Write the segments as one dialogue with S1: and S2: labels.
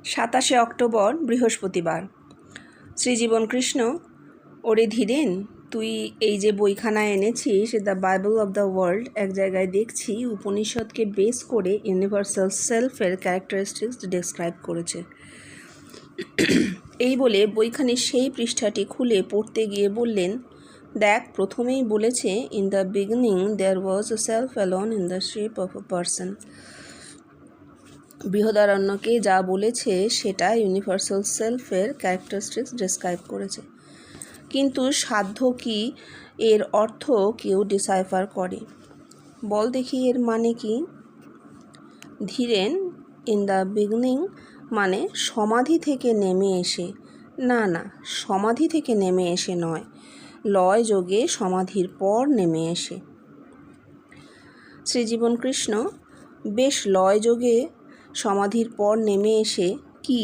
S1: 27শে October বৃহস্পতিবার। শ্রীজীবন কৃষ্ণ: ওরে ধীরেন, তুই এই যে বইখানা এনেছিস, the Bible of the world, এক জায়গায় দেখছি উপনিষদকে বেস করে ইউনিভার্সাল সেলফের ক্যারেক্টারিস্টিক্স ডেসক্রাইব করেছে। এই বলে বইখানির সেই পৃষ্ঠাটি খুলে পড়তে গিয়ে বললেন, দেখ, প্রথমেই বলেছে, in the beginning there was a self alone in the shape of a person. বৃহদারণ্যকে যা বলেছে সেটা ইউনিভার্সাল সেলফের ক্যারেক্টারিস্টিক্স ডেসক্রাইব করেছে। কিন্তু সাধ্য কি এর অর্থ কেউ ডিসাইফার করে? বল দেখি এর মানে কি? ধীরেন, ইন দ্য বিগিনিং মানে সমাধি থেকে নেমে এসে, না, সমাধি থেকে নেমে এসে নয়, লয় যোগে সমাধির পর নেমে এসে। শ্রীজীবন কৃষ্ণ: বেশ, লয় যোগে সমাধির পর নেমে এসে কি?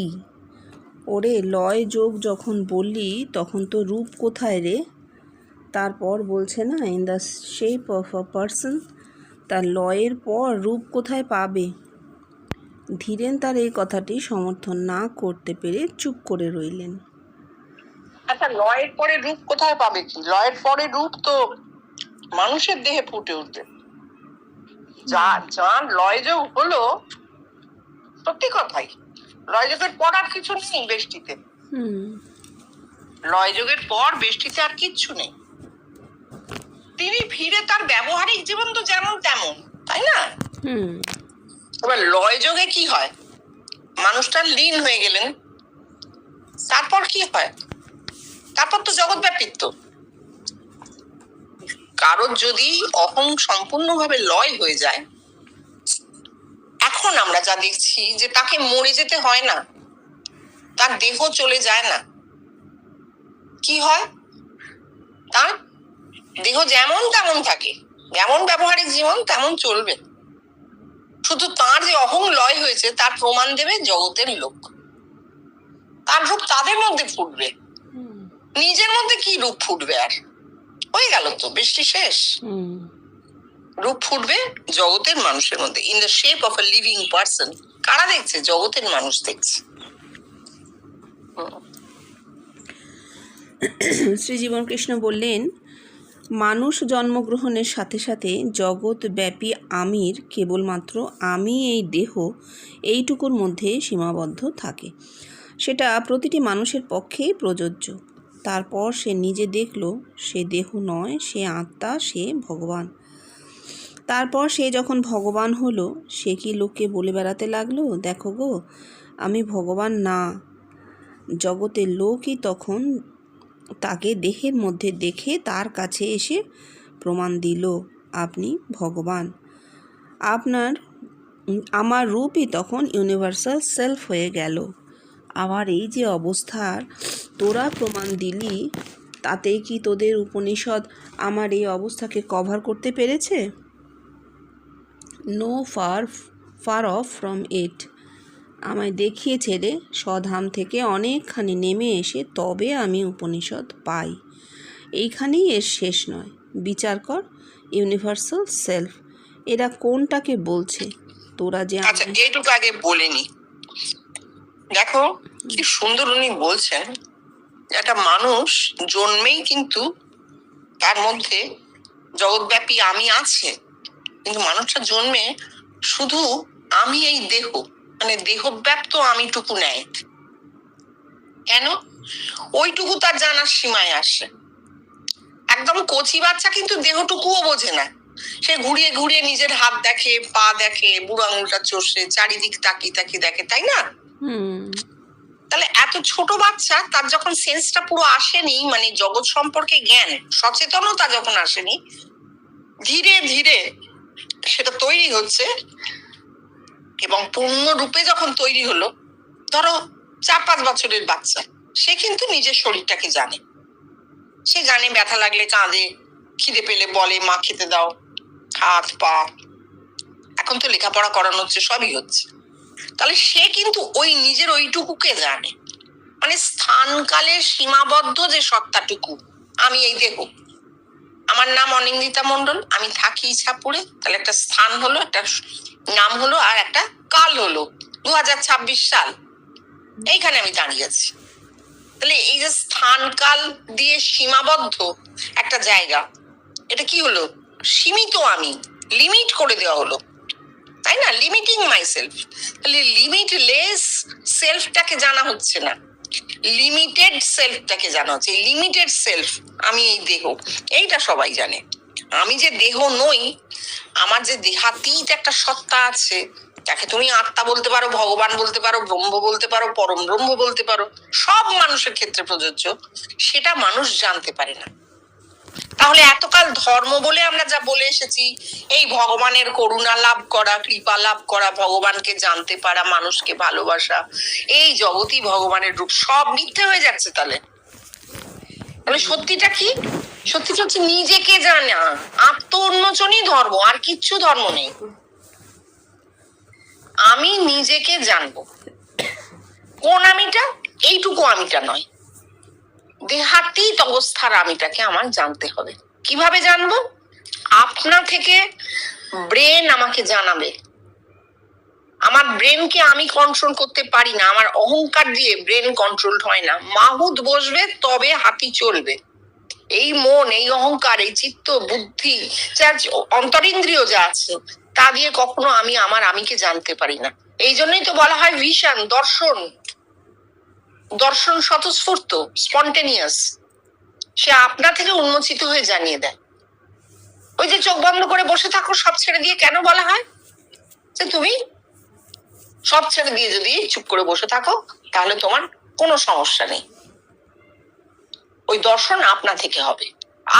S1: ওরে, লয় যোগ যখন বললি তখন তো রূপ কোথায় রে? তারপর বলছে না, in the shape of a person. তার লয়ের পর রূপ কোথায় পাবে? ধীরেন তার এই কথাটি সমর্থন না করতে পেরে চুপ করে রইলেন।
S2: আচ্ছা, লয়ের পরে রূপ কোথায় পাবে? কি লয়ের পরে রূপ তো মানুষের দেহে ফুটে উঠবে। যার লয়যোগ হলো, সত্যি কথাই, লয়যোগের পর আর কিছু নেই বেষ্টিতে। লয়যোগের পর বেষ্টিতে আর কিচ্ছু নেই। তিনি ফিরে তার ব্যবহারিক জীবন তো যেমন তেমন, তাই না? এবার লয়যোগে কি হয়? মানুষটা লীন হয়ে গেলেন, তারপর কি হয়? তারপর তো জগৎ ব্যাপিত্ব। কারোর যদি অহং সম্পূর্ণভাবে লয় হয়ে যায়, এখন আমরা যা দেখছি যে তাকে মরে যেতে হয় না, তার দেহ চলে যায় না। কি হয়? তার দেহ যেমন তেমন থাকে, যেমন ব্যবহারিক জীবন তেমন চলবে। শুধু তার যে অহং লয় হয়েছে তার প্রমাণ দেবে জগতের লোক। তার রূপ তাদের মধ্যে ফুটবে, নিজের মধ্যে কি রূপ ফুটবে? আর হয়ে গেল তো, বৃষ্টি শেষ। রূপ ফুটবে জগতের মানুষের মধ্যে, in the shape of a living person. কারা দেখছে? জগতের মানুষ দেখছে।
S1: শ্রীজীবন কৃষ্ণ বললেন, মানুষ জন্মগ্রহণের সাথে সাথে জগৎব্যাপী আমির কেবলমাত্র আমি এই দেহ এইটুকুর মধ্যে সীমাবদ্ধ থাকে। সেটা প্রতিটি মানুষের পক্ষেই প্রযোজ্য। তারপর সে নিজে দেখল সে দেহ নয়, সে আত্মা, সে ভগবান। তারপর সে যখন ভগবান হলো, সে কি লোককে বলে বেড়াতে লাগলো, দেখো গো, আমি ভগবান না। জগতের লোকই তখন তাকে দেহের মধ্যে দেখে তার কাছে এসে প্রমাণ দিল, আপনি ভগবান। আমার রূপই তখন ইউনিভার্সাল সেলফ হয়ে গেল। আমার এই যে অবস্থার তোরা প্রমাণ দিলি, তাতেই কি তোদের উপনিষদ আমার এই অবস্থাকে কভার করতে পেরেছে? No far off from it. আমায় দেখিয়েছে রে, স্বধাম থেকে অনেকখানি নেমে এসে তবে আমি উপনিষদ পাই। এইখানেই এর শেষ নয়। বিচার কর, ইউনিভার্সাল সেলফ এরা কোনটাকে বলছে? তোরা যে
S2: এইটুকু আগে বলিনি। দেখো কি সুন্দর উনি বলছেন, একটা মানুষ জন্মেই কিন্তু তার মধ্যে জগৎব্যাপী আমি আছে, কিন্তু মানুষটা জন্মে শুধু আমি এই দেহ, মানে দেহব্যাপ্ত আমিটুকু নেয়। কেন? ওইটুকু তার জানার সীমায় আসে। একদম কচি বাচ্চা কিন্তু দেহটুকুও বোঝে না। সে ঘুরিয়ে ঘুরিয়ে নিজের হাত দেখে, পা দেখে, বুড়ো আঙুলটা চষে চারিদিক তাকিয়ে দেখে, তাই না? তাহলে এত ছোট বাচ্চা, তার যখন সেন্সটা পুরো আসেনি, মানে জগৎ সম্পর্কে জ্ঞান, সচেতনতা যখন আসেনি, ধীরে ধীরে সেটা তৈরি হচ্ছে এবং পূর্ণরূপে যখন তৈরি হলো, ধরো 4-5 বছরের বাচ্চা, সে কিন্তু নিজের শরীরটাকে জানে। সে জানে ব্যথা লাগলে কাঁদে, খিদে পেলে বলে মা খেতে দাও, হাত পা, এখন তো লেখাপড়া করানো হচ্ছে, সবই হচ্ছে। তাহলে সে কিন্তু ওই নিজের ওইটুকুকে জানে, মানে স্থানকালের সীমাবদ্ধ যে সত্তাটুকু, আমি এই দেহ, আমার নাম অনিন্দিতা মণ্ডল, আমি থাকি ইছাপুরে, তাহলে একটা স্থান হলো, একটা নাম হলো, আর একটা কাল হলো 2026 সাল। এইখানে আমি দাঁড়িয়ে আছি। তাহলে এই যে স্থান কাল দিয়ে সীমাবদ্ধ একটা জায়গা, এটা কি হলো? সীমিত আমি, লিমিট করে দেওয়া হলো, তাই না? Limiting my self. তাহলে লিমিটলেস সেলফটাকে জানা হচ্ছে না, লিমিটেড সেলফটাকে জানা হচ্ছে। লিমিটেড সেলফ, আমি এই দেহ, এইটা সবাই জানে। আমি যে দেহ নই, আমার যে দেহাতীত একটা সত্তা আছে, যাকে তুমি আত্মা বলতে পারো, ভগবান বলতে পারো, ব্রহ্ম বলতে পারো, পরম ব্রহ্ম বলতে পারো, সব মানুষের ক্ষেত্রে প্রযোজ্য, সেটা মানুষ জানতে পারে না। তাহলে এতকাল ধর্ম বলে আমরা যা বলে এসেছি, এই ভগবানের করুণা লাভ করা, কৃপা লাভ করা, ভগবানকে জানতে পারা, মানুষকে ভালোবাসা, এই জগতই ভগবানের রূপ, সব মিথ্যে হয়ে যাচ্ছে। তাহলে সত্যিটা কি? সত্যিটা হচ্ছে নিজেকে জানা, আত্ম উন্মোচনই ধর্ম, আর কিচ্ছু ধর্ম নেই। আমি নিজেকে জানবো। কোন আমিটা? এইটুকু আমিটা নয়, দেহাতীত অবস্থার আমিটাকে আমার জানতে হবে। কিভাবে জানবো? আপনা থেকে ব্রেন আমাকে জানাবে। আমার ব্রেনকে আমি কন্ট্রোল করতে পারি না, আমার অহংকার দিয়ে ব্রেন কন্ট্রোল হয় না। মাহুত বসবে তবে হাতি চলবে। এই মন, এই অহংকার, এই চিত্ত, বুদ্ধি, অন্তরিন্দ্রিয় যা আছে, তা দিয়ে কখনো আমি আমার আমিকে জানতে পারি না। এই জন্যই তো বলা হয় ভিশন, দর্শন। দর্শন স্বতঃস্ফূর্ত, স্পন্টেনিয়াস, সে আপনা থেকে উন্মোচিত হয়ে জানিয়ে দেয়। ওই যে চোখ বন্ধ করে বসে থাকো, সব ছেড়ে দিয়ে, কেন বলা হয় যে তুমি সব ছেড়ে দিয়ে যদি চুপ করে বসে থাকো, তাহলে তোমার কোনো সমস্যা নেই? ওই দর্শন আপনা থেকে হবে,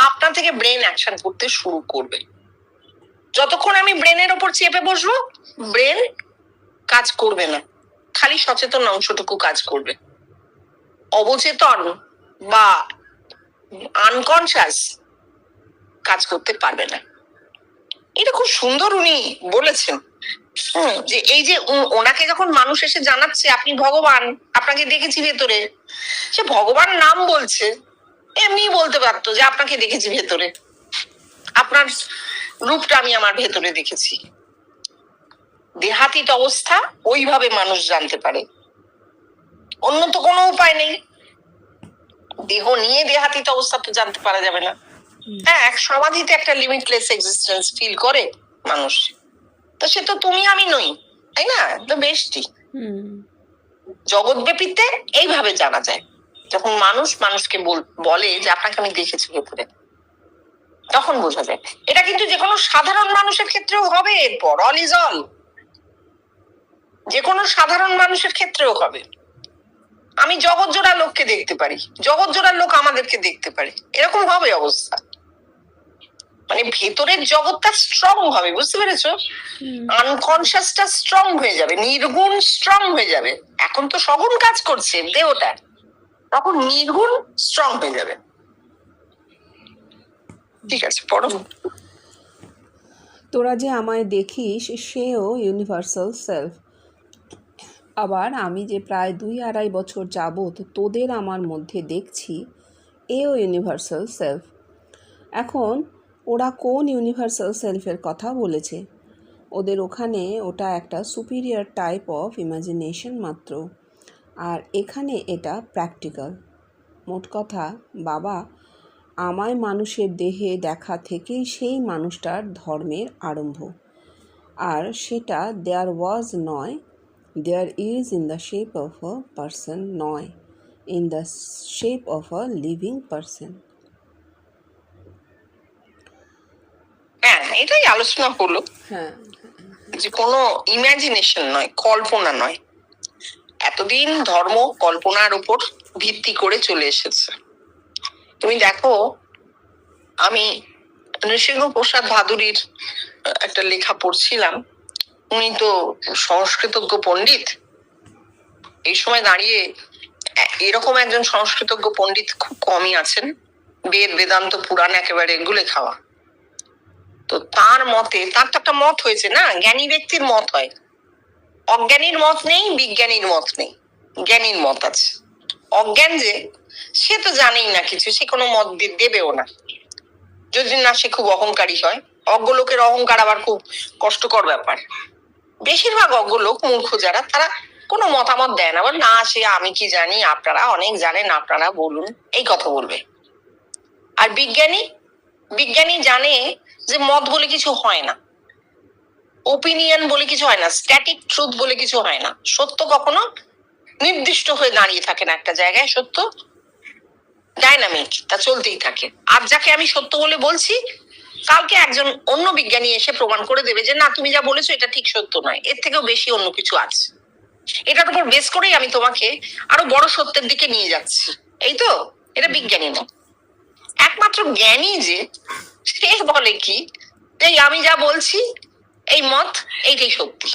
S2: আপনা থেকে ব্রেন অ্যাকশন করতে শুরু করবে। যতক্ষণ আমি ব্রেনের ওপর চেপে বসবো, ব্রেন কাজ করবে না, খালি সচেতন অংশটুকু কাজ করবে। অবচেতন বা আনকনসিয়াস কাজ করতে পারবে না। এটা খুব সুন্দর উনি বলেছেন, যে এই যে ওনাকে যখন মানুষ এসে জানাচ্ছে আপনি ভগবান, আপনাকে দেখেছি ভেতরে, সে ভগবান নাম বলছে, এমনি বলতে পারতো যে আপনাকে দেখেছি ভেতরে, আপনার রূপটা আমি আমার ভেতরে দেখেছি। দেহাতীত অবস্থা ওইভাবে মানুষ জানতে পারে, অন্য তো কোনো উপায় নেই। দেহ নিয়ে দেহাতীত অবস্থা তো জানতে পারা যাবে না। হ্যাঁ, এক সমাধিতে একটা লিমিটলেস এক্সিস্টেন্স ফিল করে মানুষ, তো সে তো তুমি আমি নই, তাই না? তো বেশটি জগৎব্যাপীতে এইভাবে জানা যায়। যখন মানুষ মানুষকে বলে যে আপনাকে আমি দেখেছি ভেতরে, তখন বোঝা যায়। এটা কিন্তু যে কোনো সাধারণ মানুষের ক্ষেত্রেও হবে, এরপর অল ইজ অল, যে কোনো সাধারণ মানুষের ক্ষেত্রেও হবে। আমি জগৎ জোড়া লোককে দেখতে পারি, জগৎ জোড়ার লোক আমাদেরকে দেখতে পারে, এরকম হবে অবস্থা। মানে ভেতরের জগৎটা স্ট্রং হবে, বুঝতে পেরেছো? আনকনসিয়াসটা স্ট্রং হয়ে যাবে, নির্গুণ স্ট্রং হয়ে যাবে। এখন তো সগুণ কাজ করছে দেহটা, তখন নির্গুণ স্ট্রং হয়ে যাবে। ঠিক আছে, পড়ো।
S1: তোরা যে আমায় দেখিস সেও ইউনিভার্সাল সেলফ। আবার আমি যে প্রায় 2-2.5 বছর যাবৎ তোদের আমার মধ্যে দেখছি, এও ইউনিভার্সাল সেলফ। এখন ওরা কোন ইউনিভার্সাল সেলফের কথা বলেছে? ওদের ওখানে ওটা একটা সুপিরিয়র টাইপ অফ ইমাজিনেশন মাত্র, আর এখানে এটা প্র্যাকটিক্যাল। মোট কথা, বাবা আমায় মানুষের দেহে দেখা থেকেই সেই মানুষটার ধর্মের আরম্ভ, আর সেটা দেয়ার ওয়াজ নয়, there is in the shape of a person, নয় in the shape of a living person.
S2: হ্যাঁ, এটাই আলোচনা হলো,
S1: হ্যাঁ,
S2: যে কোনো ইমাজিনেশন নয়, কল্পনা নয়। এতদিন ধর্ম কল্পনার উপর ভিত্তি করে চলে এসেছে। তুমি দেখো, আমি নৃসিংহ প্রসাদ ভাদুরীর একটা লেখা পড়ছিলাম। উনি তো সংস্কৃতজ্ঞ পণ্ডিত। এই সময় দাঁড়িয়ে এরকম একজন সংস্কৃতজ্ঞ পণ্ডিত খুব কমই আছেন, বেদ বেদান্ত পুরাণ একেবারে গুলে খাওয়া। তো তার মতে, তার তো একটা মত হয়েছে না, জ্ঞানী ব্যক্তির মত হয়, অজ্ঞানীর মত নেই, বিজ্ঞানীর মত নেই, জ্ঞানীর মত আছে। অজ্ঞান যে, সে তো জানেই না কিছু, সে কোনো মত দেবেও না, যদি না সে খুব অহংকারী হয়। অজ্ঞ লোকের অহংকার আবার খুব কষ্টকর ব্যাপার। বেশিরভাগ অজ্ঞ লোক, মূর্খ যারা, তারা কোনো মতামত দেয় না, বলে না সে আমি কি জানি, আপনারা অনেক জানেন, আপনারা বলুন, এই কথা বলবে। আর বিজ্ঞানী বিজ্ঞানী জানে যে মত বলে কিছু হয় না, ওপিনিয়ন বলে কিছু হয় না, স্ট্যাটিক ট্রুথ বলে কিছু হয় না। সত্য কখনো নির্দিষ্ট হয়ে দাঁড়িয়ে থাকে না একটা জায়গায়, সত্য ডাইনামিক, তা চলতেই থাকে। আর যাকে আমি সত্য বলে বলছি, কালকে একজন অন্য বিজ্ঞানী এসে প্রমাণ করে দেবে যে না তুমি যা বলেছো এটা ঠিক সত্য নয়, এর থেকেও বেশি অন্য কিছু আছে। এটার উপর বেস করেই আমি তোমাকে আরো বড় সত্যের দিকে নিয়ে যাচ্ছি, এই তো। এটা বিজ্ঞানী না। একমাত্র জ্ঞানী যে, সে বলে কি, এই আমি যা বলছি এই মত এইটাই সত্যি।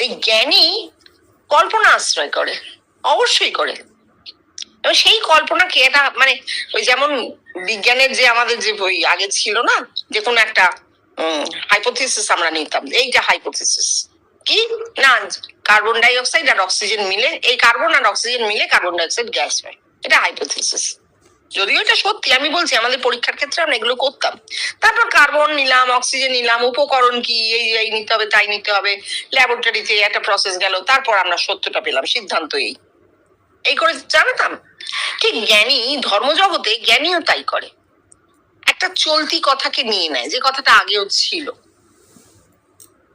S2: এই জ্ঞানী কল্পনা আশ্রয় করে, অবশ্যই করে। এবং সেই কল্পনাকে এটা মানে ওই যেমন বিজ্ঞানের যে আমাদের যে বই আগে ছিল না, যে কোনো একটা হাইপোথিসিস আমরা নিতাম, এইটা হাইপোথিসিস কি না, কার্বন ডাই অক্সাইড আর অক্সিজেন মিলে, এই কার্বন আর অক্সিজেন মিলে কার্বন ডাই অক্সাইড গ্যাস হয়, এটা হাইপোথিসিস। যদিও এটা সত্যি, আমি বলছি আমাদের পরীক্ষার ক্ষেত্রে আমরা এগুলো করতাম। তারপর কার্বন নিলাম, অক্সিজেন নিলাম, উপকরণ কি এই নিতে হবে তাই নিতে হবে, ল্যাবরেটরিতে একটা প্রসেস গেল, তারপর আমরা সত্যটা পেলাম, সিদ্ধান্ত এই করে জানাতাম। ঠিক জ্ঞানী, ধর্মজগতে জ্ঞানীও তাই করে, একটা চলতি কথাকে নিয়ে নেয় যে কথাটা আগেও ছিল।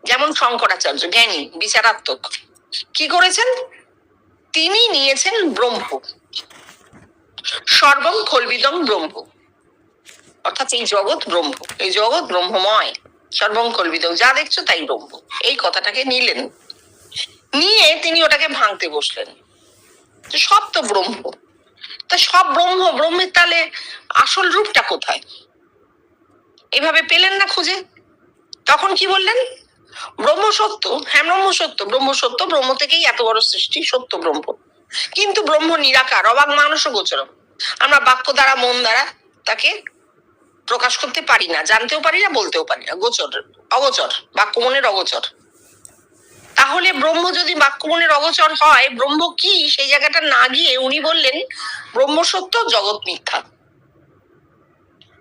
S2: যেমন শঙ্করাচার্য জ্ঞানী বিচারাত্মক, কি করেছেন, তিনি নিয়েছেন ব্রহ্ম, সর্বং খল্বিদং ব্রহ্ম, অর্থাৎ এই জগৎ ব্রহ্ম, এই জগৎ ব্রহ্মময়, সর্বং খল্বিদং, যা দেখছো তাই ব্রহ্ম, এই কথাটাকে নিলেন, নিয়ে তিনি ওটাকে ভাঙতে বসলেন। সব তো ব্রহ্ম, তা সব ব্রহ্ম, ব্রহ্মের তাহলে আসল রূপটা কোথায়, এভাবে পেলেন না খুঁজে। তখন কি বললেন, ব্রহ্ম সত্য, হ্যাঁ ব্রহ্ম সত্য, ব্রহ্ম সত্য, ব্রহ্ম থেকেই এত বড় সৃষ্টি, সত্য ব্রহ্ম। কিন্তু ব্রহ্ম নিরাকার, অবাক মানস গোচরম, আমরা বাক্য দ্বারা মন দ্বারা তাকে প্রকাশ করতে পারি না, জানতেও পারি না, বলতেও পারি না, গোচর, অগোচর, বাক্য মনের অগোচর। তাহলে ব্রহ্ম যদি বাক্য মনের অগোচর হয়, ব্রহ্ম কি, সেই জায়গাটা না গিয়ে উনি বললেন ব্রহ্ম সত্য, জগৎ মিথ্যা।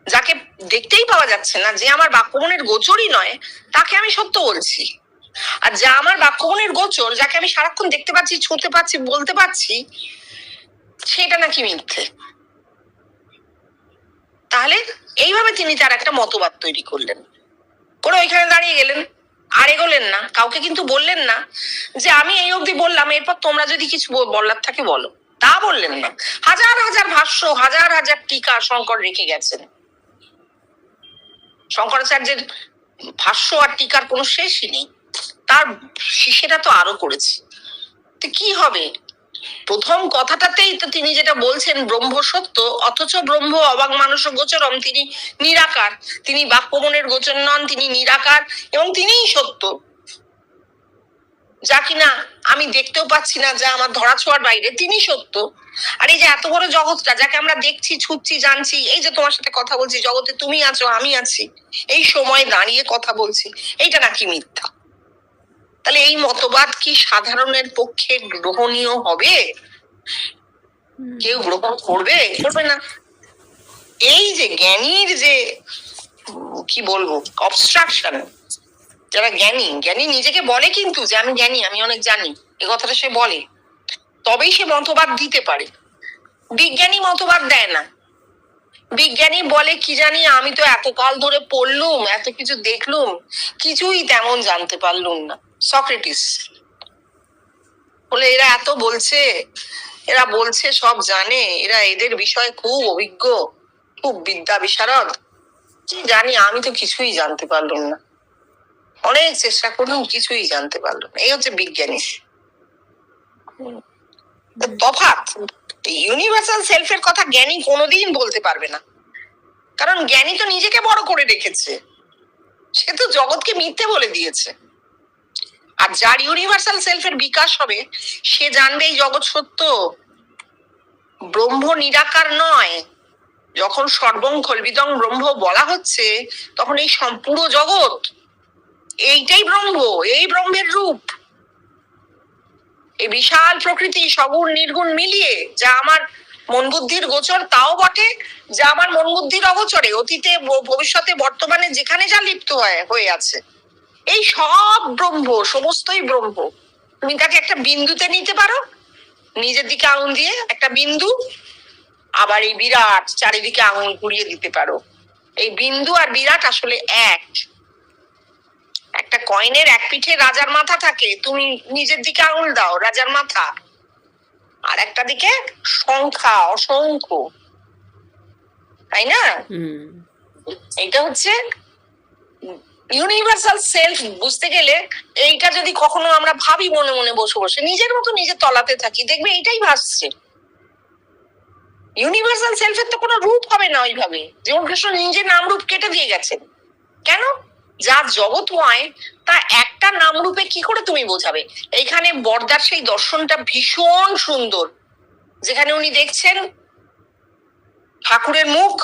S2: যাকে দেখতেই পাওয়া যাচ্ছে না, যে আমার বাক্যমনের গোচরই নয়, তাকে আমি সত্য বলছি। আর যা আমার বাক্যমনের গোচর, যাকে আমি সারাক্ষণ দেখতে পাচ্ছি, ছুঁতে পাচ্ছি, বলতে পারছি, সেটা নাকি মিথ্যে। তাহলে এইভাবে তিনি তার একটা মতবাদ তৈরি করলেন, করে ওইখানে দাঁড়িয়ে গেলেন, আর এগোলেন না, কাউকে কিন্তু বললেন না যে আমি এই অবধি বললাম, এরপর তোমরা যদি কিছু বলার থাকে বলো, তা বললেন না। হাজার হাজার ভাষ্য, হাজার হাজার টিকা শঙ্কর রেখে গেছেন। শঙ্করাচার্যের ভাষ্য আর টিকার কোনো শেষই নেই, তার শিষ্যেরা তো আরো করেছে। তো কি হবে, প্রথম কথাটাতেই তো তিনি যেটা বলছেন ব্রহ্ম সত্য, অথচ ব্রহ্ম অবাক মানস গোচরম, তিনি নিরাকার, তিনি বাক্যমনের গোচর নন, তিনি নিরাকার এবং তিনিই সত্য, যা কিনা আমি দেখতেও পাচ্ছি না, যা আমার ধরা ছোঁয়ার বাইরে, তিনি সত্য। আর এই যে এত বড় জগৎটা, যাকে আমরা দেখছি, ছুটছি, জানছি, এই যে তোমার সাথে কথা বলছি, জগতে তুমি আছো, আমি আছি, এই সময় দাঁড়িয়ে কথা বলছি, এইটা নাকি মিথ্যা। তাহলে এই মতবাদ কি সাধারণের পক্ষে গ্রহণীয় হবে? কেউ গ্রহণ করবে? করবে না। এই যে জ্ঞানীর যে কি বলবো অবস্ট্রাকশন, যারা জ্ঞানী, জ্ঞানী নিজেকে বলে কিন্তু যে আমি জ্ঞানী, আমি অনেক জানি, এ কথাটা সে বলে, তবেই সে মতবাদ দিতে পারে। বিজ্ঞানী মতবাদ দেয় না, বিজ্ঞানী বলে কি জানি, আমি তো এতকাল ধরে পড়লুম, এত কিছু দেখলুম, কিছুই তেমন জানতে পারলুম না। সক্রেটিস বলে এরা এত বলছে, এরা বলছে সব জানে, এরা এদের বিষয়ে খুব অভিজ্ঞ, খুব বিদ্যা বিশারদ, জানি আমি তো কিছুই জানতে পারলুম না, অনেক চেষ্টা করলুম, কিছুই জানতে পারলুম না। এই হচ্ছে বিজ্ঞানী। তফাৎ, ইউনিভার্সাল সেলফের কথা জ্ঞানী কোনোদিন বলতে পারবে না, কারণ জ্ঞানী তো নিজেকে বড় করে রেখেছে, সে তো জগৎকে মিথ্যে বলে দিয়েছে। আর যার ইউনিভার্সাল সেলফের বিকাশ হবে, সে জানবে এই জগৎ সত্য, ব্রহ্ম নিরাকার নয়। যখন সর্বং খল্বিদং ব্রহ্ম বলা হচ্ছে, তখন এই পুরো জগৎ এইটাই ব্রহ্ম, এই ব্রহ্মের রূপ, এই বিশাল প্রকৃতি সগুণ নির্গুণ মিলিয়ে, যা আমার মন বুদ্ধির গোচর তাও বটে, যা আমার মন বুদ্ধির অগোচরে, অতীতে ভবিষ্যতে বর্তমানে যেখানে যা লিপ্ত হয়ে আছে, এই সব ব্রহ্ম, সমস্তই ব্রহ্ম। তুমি তাকে একটা বিন্দুতে নিতে পারো, নিজের দিকে আঙুল দিয়ে একটা বিন্দু, আবার এই বিরাট চারিদিকে আঙুল ঘুরিয়ে দিতে পারো। এই বিন্দু আর বিরাট আসলে এক। একটা কয়েনের এক পিঠে রাজার মাথা থাকে, তুমি নিজের দিকে আঙুল দাও, রাজার মাথা, আর একটা দিকে সংখ্যা, অসংখ্য, তাই না? এইটা হচ্ছে ইউনিভার্সাল সেলফ। বুঝতে গেলে এইটা যদি কখনো আমরা ভাবি মনে মনে বসে বসে, নিজের মতো নিজে তলাতে থাকি, দেখবে এইটাই ভাসছে। ইউনিভার্সাল সেলফের তো কোনো রূপ হবে না ওইভাবে। জীবন কৃষ্ণ নিজের নাম রূপ কেটে দিয়ে গেছেন। কেন? যা জগৎময় তা একটা নাম রূপে কি করে তুমি বোঝাবে? এইখানে বরদার সেই দর্শনটা ভীষণ সুন্দর, যেখানে উনি দেখছেন ঠাকুরের মুখ,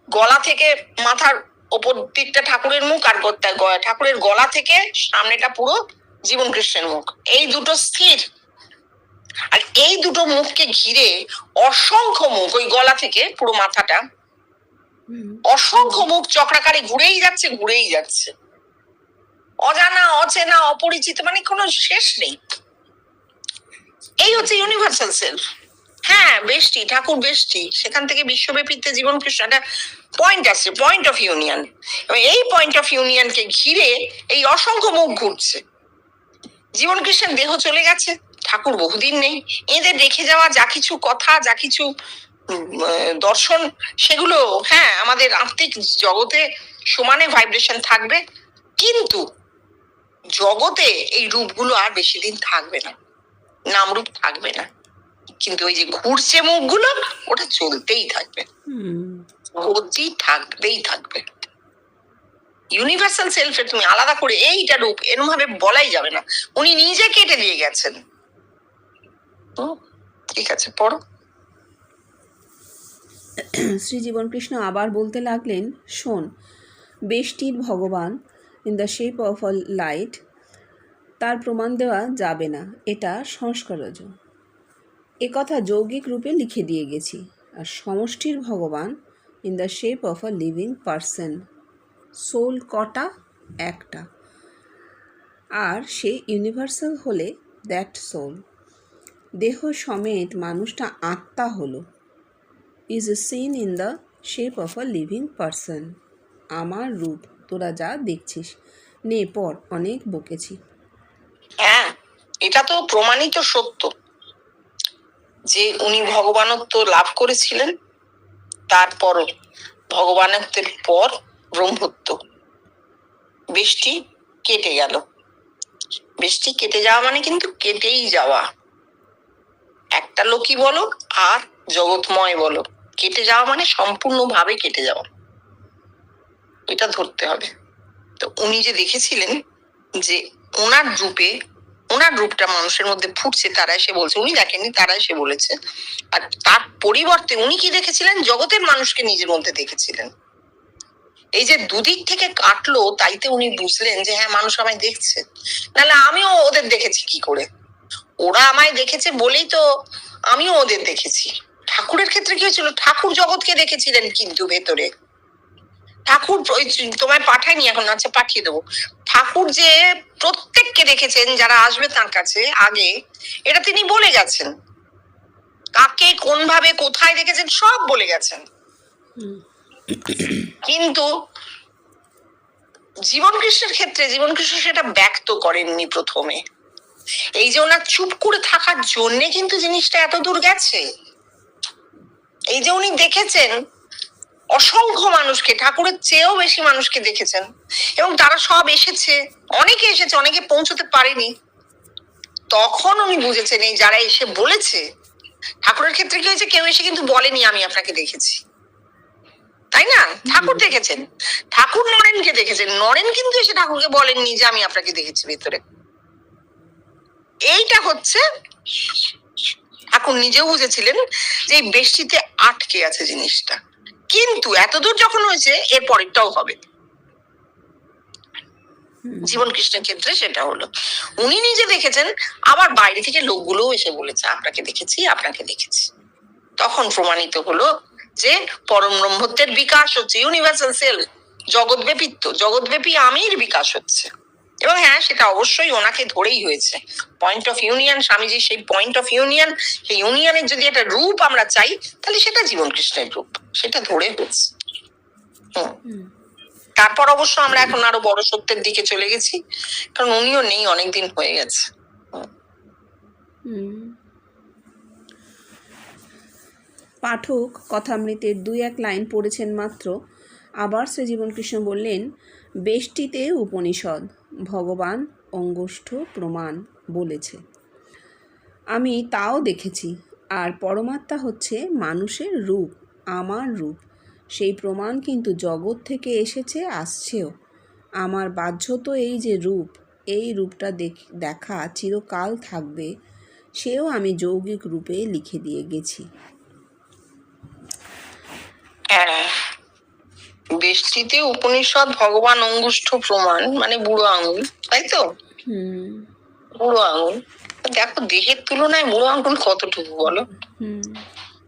S2: গলা থেকে মাথার ওপর দিকটা ঠাকুরের মুখ, আর ঠাকুরের গলা থেকে সামনেটা পুরো জীবন কৃষ্ণের মুখ। এই দুটো স্থির, আর এই দুটো মুখকে ঘিরে অসংখ্য মুখ, ওই গলা থেকে পুরো মাথাটা অসংখ্য মুখ চক্রাকারে ঘুরেই যাচ্ছে, ঘুরেই যাচ্ছে, অজানা, অচেনা, অপরিচিত, মানে কোনো শেষ নেই। এই হচ্ছে ইউনিভার্সাল সেলফ। হ্যাঁ, বেষ্টি, ঠাকুর বেষ্টি, সেখান থেকে বিশ্বব্যাপীতে জীবন কৃষ্ণ একটা পয়েন্ট আছে, পয়েন্ট অফ ইউনিয়ন। এই পয়েন্ট অফ ইউনিয়নকে ঘিরে এই অসংখ্য মুখ ঘুরছে। জীবন কৃষ্ণের দেহ চলে গেছে, ঠাকুর বহুদিন নেই। এদের রেখে যাওয়া যা কিছু কথা, যা কিছু দর্শন, সেগুলো হ্যাঁ আমাদের আত্মিক জগতে সমানে ভাইব্রেশন থাকবে, কিন্তু জগতে এই রূপগুলো আর বেশি দিন থাকবে না, নাম রূপ থাকবে না। কিন্তু ওই যে ঘুরছে মুখগুলো, ওটা চলতেই থাকবে, গতি থাকবেই থাকবে। ইউনিভার্সাল সেলফে তুমি আলাদা করে এইটা রূপ এরকম ভাবে বলাই যাবে না। উনি নিজে কেটে দিয়ে গেছেন। ঠিক আছে, পড়ো।
S1: শ্রী জীবনকৃষ্ণ আবার বলতে লাগলেন, শোন, বেষ্টির ভগবান in the shape of a light, তার প্রমাণ দেওয়া যাবে না, এটা সংস্কারজ। একথা যৌগিক রূপে লিখে দিয়ে গেছি। আর সমষ্টির ভগবান in the shape of a living person, soul কটা? একটা। আর সে ইউনিভার্সাল হলে দ্যাট সোল, দেহ সমেত মানুষটা আত্মা হলো, is seen in the shape of a living person. আমার রূপ তোরা যা দেখছিস। নে পর, অনেক বকেছি।
S2: হ্যাঁ, এটা তো প্রমাণিত সত্য যে উনি ভগবানত্ব লাভ করেছিলেন, তারপরও ভগবানত্বের পর ব্রহ্মত্ব। বেষ্টি কেটে গেল। বেষ্টি কেটে যাওয়া মানে কিন্তু কেটেই যাওয়া। একটা লোকই বলো আর জগৎময় বলো, কেটে যাওয়া মানে সম্পূর্ণভাবে কেটে যাওয়া, এটা ধরতে হবে। তো উনি যে দেখেছিলেন যে ওনার রূপটা মানুষের মধ্যে ফুটছে, তারা এসে বলছে, উনি দেখেননি, তারা এসে বলেছে। আর তার পরিবর্তে উনি কি দেখেছিলেন? জগতের মানুষকে নিজের মধ্যে দেখেছিলেন। এই যে দুদিক থেকে কাটলো, তাইতে উনি বুঝলেন যে হ্যাঁ, মানুষ আমায় দেখছে, নাহলে আমিও ওদের দেখেছি কি করে? ওরা আমায় দেখেছে বলেই তো আমিও ওদের দেখেছি। ঠাকুরের ক্ষেত্রে কি হয়েছিল? ঠাকুর জগৎকে দেখেছিলেন, কিন্তু ভেতরে ঠাকুর তোমায় পাঠায়নি এখন, আচ্ছা পাঠিয়ে দেবো। ঠাকুর যে প্রত্যেককে দেখেছেন যারা আসবে তার কাছে আগে, এটা তিনি বলে গেছেন। কাকে কোন ভাবে কোথায় দেখেছেন সব বলে গেছেন। কিন্তু জীবন কৃষ্ণের ক্ষেত্রে জীবন কৃষ্ণ সেটা ব্যক্ত করেননি প্রথমে। এই যে ওনার চুপ করে থাকার জন্যে কিন্তু জিনিসটা এত দূর গেছে। এই যে উনি দেখেছেন অসংখ্য মানুষকে, ঠাকুরের চেয়েও বেশি মানুষকে দেখেছেন, এবং তারা সব এসেছে, অনেকে এসেছে, অনেকে পৌঁছতে পারেনি। তখন উনি বুঝেছেন এই যারা এসে বলেছে, ঠাকুরের ক্ষেত্রে কি হয়েছে, কেউ এসে কিন্তু বলেনি আমি আপনাকে দেখেছি, তাই না? ঠাকুর দেখেছেন, ঠাকুর নরেনকে দেখেছেন, নরেন কিন্তু এসে ঠাকুরকে বলেননি যে আমি আপনাকে দেখেছি ভেতরে। এইটা হচ্ছে ঠাকুর নিজেও বুঝেছিলেন যে এই বেষ্টিতে আটকে আছে জিনিসটা, কিন্তু এতদূর যখন হয়েছে এর পরেরটাও হবে। জীবন কৃষ্ণের ক্ষেত্রে সেটা হলো, উনি নিজে দেখেছেন, আবার বাইরে থেকে লোকগুলোও এসে বলেছে আপনাকে দেখেছি, আপনাকে দেখেছি। তখন প্রমাণিত হলো যে পরম ব্রহ্মত্বের বিকাশ হচ্ছে, ইউনিভার্সাল সেলফ, জগৎব্যাপিত্ব, জগৎব্যাপী আমির বিকাশ হচ্ছে। এবং হ্যাঁ, সেটা অবশ্যই ওনাকে ধরেই হয়েছে। পয়েন্ট অফ ইউনিয়ন, স্বামীজি সেই পয়েন্ট অফ ইউনিয়ন, সেই ইউনিয়নের যদি একটা রূপ আমরা চাই, তাহলে সেটা জীবন কৃষ্ণের রূপ, সেটা ধরে হয়েছে। তারপর অবশ্য আমরা এখন আরো বড় সত্যের দিকে চলে গেছি, কারণ উনিও নেই, অনেকদিন হয়ে গেছে।
S1: পাঠক কথামৃতের 2-1 লাইন পড়েছেন মাত্র, আবার শ্রীজীবন কৃষ্ণ বললেন, বেষ্টিতে উপনিষদ, ভগবান অঙ্গুষ্ঠ প্রমাণ বলেছে। আমি তাও দেখেছি। আর পরমাত্মা হচ্ছে মানুষের রূপ, আমার রূপ। সেই প্রমাণ কিন্তু জগৎ থেকে এসেছে, আসছেও। আমার বাহ্য তো এই যে রূপ, এই রূপটা দেখা চিরকাল থাকবে, সেও আমি যৌগিক রূপে লিখে দিয়ে গেছি।
S2: বেষ্টিতে উপনিষদ, ভগবান অঙ্গুষ্ঠ প্রমাণ, মানে বুড়ো আঙুল, তাই তো? বুড়ো আঙুল। দেখো দেহের তুলনায় বুড়ো আঙুল কতটুকু বলো,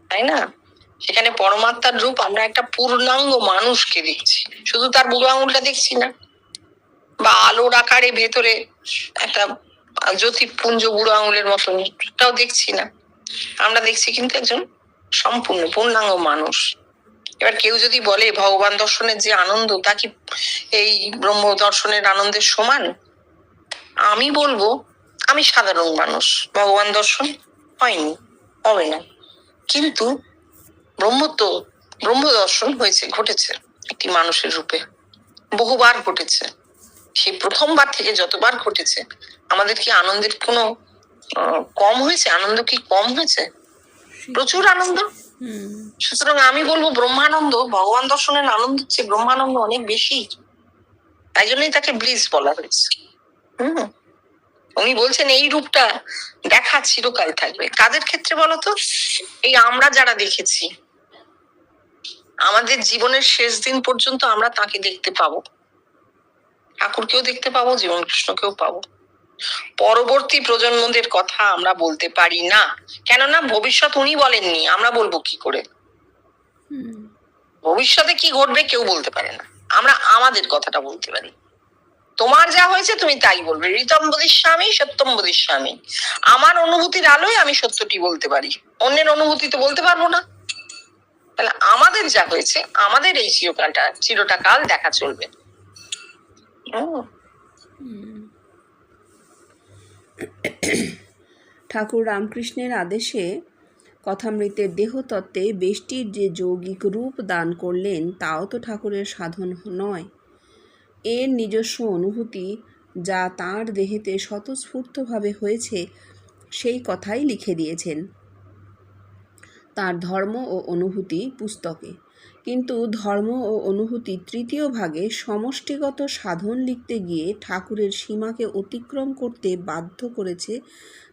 S2: তাই না? সেখানে পরমাত্মার রূপ আমরা একটা পূর্ণাঙ্গ মানুষকে দেখছি, শুধু তার বুড়ো আঙুলটা দেখছি না, বা আলোর আকারে ভেতরে একটা জ্যোতিপুঞ্জ বুড়ো আঙুলের মতন তাও দেখছি না, আমরা দেখছি কিন্তু একজন সম্পূর্ণ পূর্ণাঙ্গ মানুষ। এবার কেউ যদি বলে ভগবান দর্শনের যে আনন্দ তা কি এই ব্রহ্ম দর্শনের আনন্দের সমান, আমি বলবো আমি সাধারণ মানুষ, ভগবান দর্শন হয়নি, হবে না, কিন্তু ব্রহ্ম দর্শন হয়েছে, ঘটেছে একটি মানুষের রূপে, বহুবার ঘটেছে। সেই প্রথমবার থেকে যতবার ঘটেছে, আমাদের কি আনন্দের কোনো কম হয়েছে? আনন্দ কি কম হয়েছে? প্রচুর আনন্দ। সুতরাং আমি বলবো ব্রহ্মানন্দ, ভগবান দর্শনের আনন্দ হচ্ছে ব্রহ্মানন্দ অনেক বেশি, তাই জন্যই তাকে ব্লিস বলা হয়েছে। উনি বলছেন এই রূপটা দেখা চিরকাল থাকবে। কাদের ক্ষেত্রে বলতো? এই আমরা যারা দেখেছি, আমাদের জীবনের শেষ দিন পর্যন্ত আমরা তাকে দেখতে পাবো, ঠাকুরকেও দেখতে পাবো, জীবন কৃষ্ণকেও পাবো। পরবর্তী প্রজন্মদের কথা আমরা বলতে পারি না, কেননা ভবিষ্যৎ উনি বলেননি, আমরা বলবো কি করে? ভবিষ্যতে কি ঘটবে কেউ বলতে পারে না, আমরা আমাদের কথাটা বলতে পারি। তোমার যা হয়েছে তুমি তাই বলবে, ঋতম বদিষ্যামি সত্যম বদিষ্যামি, আমার অনুভূতির আলোয় আমি সত্যটি বলতে পারি, অন্যের অনুভূতি তো বলতে পারবো না। তাহলে আমাদের যা হয়েছে, আমাদের এই চিরটা কাল দেখা চলবে।
S1: ঠাকুর রামকৃষ্ণের আদেশে কথামৃতের দেহতত্ত্বে বেষ্টির যে যৌগিক রূপ দান করলেন, তাও তো ঠাকুরের সাধন নয়। এর নিজস্ব অনুভূতি যা তাঁর দেহেতে স্বতঃস্ফূর্তভাবে হয়েছে, সেই কথাই লিখে দিয়েছেন তার ধর্ম ও অনুভূতি পুস্তকে। কিন্তু ধর্ম ও অনুভূতি তৃতীয় ভাগে সমষ্টিগত সাধন লিখতে গিয়ে ঠাকুরের সীমাকে অতিক্রম করতে বাধ্য করেছে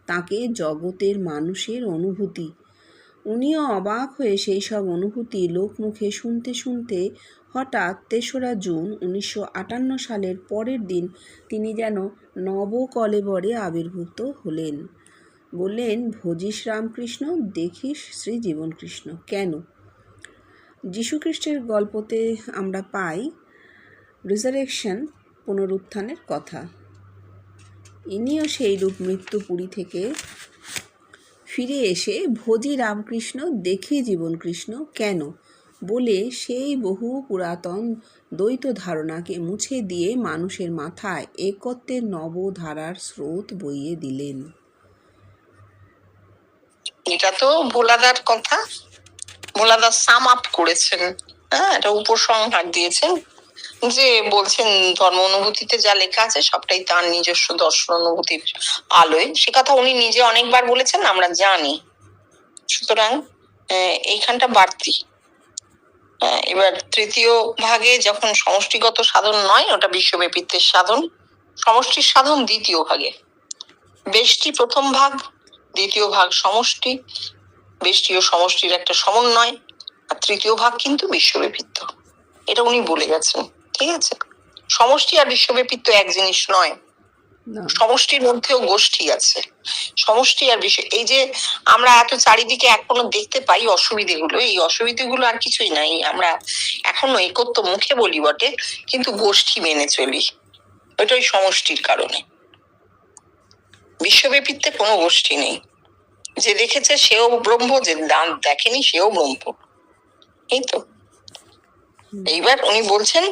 S1: তাকে জগতের মানুষের অনুভূতি। উনিও অবাক হয়ে সেই সব অনুভূতি লোকমুখে শুনতে শুনতে হঠাৎ ৩রা জুন ১৯৫৮ সালের পরের দিন তিনি যেন নবকলেবরে আবির্ভূত হলেন। বললেন, ভজিস রামকৃষ্ণ, দেখিস শ্রী জীবনকৃষ্ণ। কেন? যীশুখ্রিস্টের গল্পতে আমরা পাই রিজারেকশন, পুনরুত্থানের কথা। ইনিও সেই রূপ মৃত্যুপুরী থেকে ফিরে এসে ভজি রামকৃষ্ণ, দেখি জীবনকৃষ্ণ কেন বলে সেই বহু পুরাতন দ্বৈত ধারণাকে মুছে দিয়ে মানুষের মাথায় একত্বের নবধারার স্রোত বইয়ে দিলেন।
S2: এটা তো ভোলাদার কথা, ভোলাদা সাম আপ করেছেন, এটা উপসংহার দিয়েছেন, যে বলছেন ধর্ম অনুভূতিতে যা লেখা আছে সবটাই তার নিজস্ব দর্শন অনুভূতির আলোয়। সে কথা উনি নিজে অনেকবার বলেছেন, আমরা জানি। সুতরাং এইখানটা বাড়তি। এবার তৃতীয় ভাগে যখন সমষ্টিগত সাধন নয়, ওটা বিশ্বব্যাপিত্বের সাধন, সমষ্টির সাধন দ্বিতীয় ভাগে। বেষ্টি প্রথম ভাগ, দ্বিতীয় ভাগ সমষ্টি, বেষ্টি ও সমষ্টির একটা সমন্বয়, আর তৃতীয় ভাগ কিন্তু বিশ্বব্যাপিত্ব। এটা উনি বলে গেছেন, ঠিক আছে? সমষ্টি আর বিশ্বব্যাপিত্ব এক জিনিস নয়, সমষ্টির মধ্যেও গোষ্ঠী আছে। সমষ্টি আর বিশ্ব, এই যে আমরা এত চারিদিকে এখনো দেখতে পাই অসুবিধেগুলো, এই অসুবিধেগুলো আর কিছুই নাই। আমরা এখনো একত্ব মুখে বলি বটে, কিন্তু গোষ্ঠী মেনে চলি। ওইটা ওই সমষ্টির কারণে। বিশ্বব্যাপীতে কোনো গোষ্ঠী নেই। যে দেখেছে সেও ব্রহ্ম, যে দেখেনি সেও ব্রহ্ম। এই তো। এইবার উনি বলছেন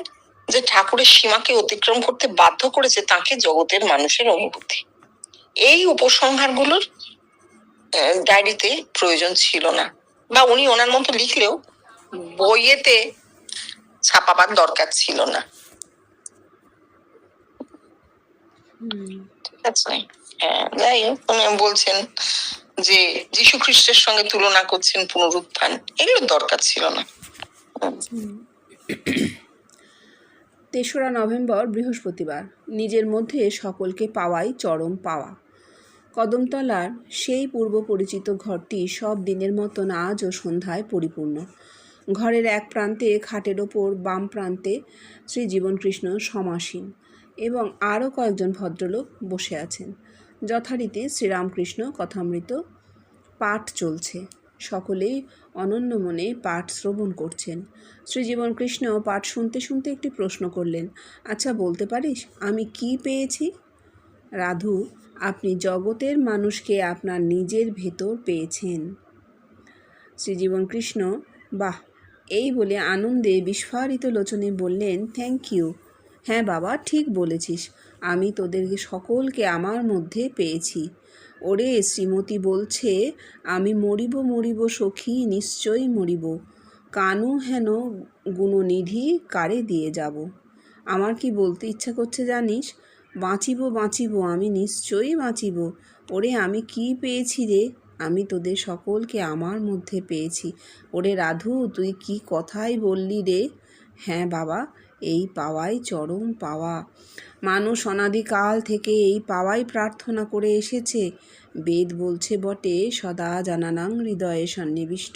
S2: যে ঠাকুরের সীমাকে অতিক্রম করতে বাধ্য করেছে তাকে জগতের মানুষের অনুভূতি। এই উপসংহারগুলোর ডায়েরিতে প্রয়োজন ছিল না, বা উনি ওনার মতো লিখলেও বইয়েতে ছাপাবার দরকার ছিল না। ঠিক আছে। হ্যাঁ, যাই হোক, উনি বলছেন যে যীশু খ্রিস্টের সঙ্গে তুলনা করছেন পুনরুত্থান, এগুলো দরকার ছিল না।
S1: 3রা নভেম্বর, বৃহস্পতিবার। নিজের মধ্যে সকলকে পাওয়াই চরম পাওয়া। কদমতলার সেই পূর্ব পরিচিত ঘরটি সব দিনের মতন আজও সন্ধ্যায় পরিপূর্ণ। ঘরের এক প্রান্তে খাটের ওপর বাম প্রান্তে শ্রীজীবনকৃষ্ণ সমাসীন এবং আরও কয়েকজন ভদ্রলোক বসে আছেন। যথারীতি শ্রীরামকৃষ্ণ কথামৃত পাঠ চলছে। সকলেই অনন্য মনে পাঠ শ্রবণ করছেন। শ্রীজীবনকৃষ্ণ পাঠ শুনতে শুনতে একটি প্রশ্ন করলেন, আচ্ছা বলতে পারিস আমি কি পেয়েছি? রাধু, আপনি জগতের মানুষকে আপনার নিজের ভেতর পেয়েছেন। শ্রীজীবনকৃষ্ণ বাহ, এই বলে আনন্দে বিস্ফারিত লোচনে বললেন, থ্যাংক ইউ। হ্যাঁ বাবা, ঠিক বলেছিস, আমি তোদেরকে সকলকে আমার মধ্যে পেয়েছি। ওরে শ্রীমতী বলছে, আমি মরিব মরিব সখী, নিশ্চয়ই মরিব, কানু হেন গুণনিধি কারে দিয়ে যাব। আমার কি বলতে ইচ্ছা করছে জানিস? বাঁচিব বাঁচিব, আমি নিশ্চয়ই বাঁচিব। ওরে আমি কি পেয়েছি রে? আমি তোদের সকলকে আমার মধ্যে পেয়েছি। ওরে রাধু, তুই কি কথাই বললি রে? হ্যাঁ বাবা, এই পাওয়াই চরম পাওয়া। মানুষ অনাদিকাল থেকে এই পাওয়াই প্রার্থনা করে এসেছে। বেদ বলছে বটে, সদা জানানাং হৃদয়ে সন্নিবিষ্ট।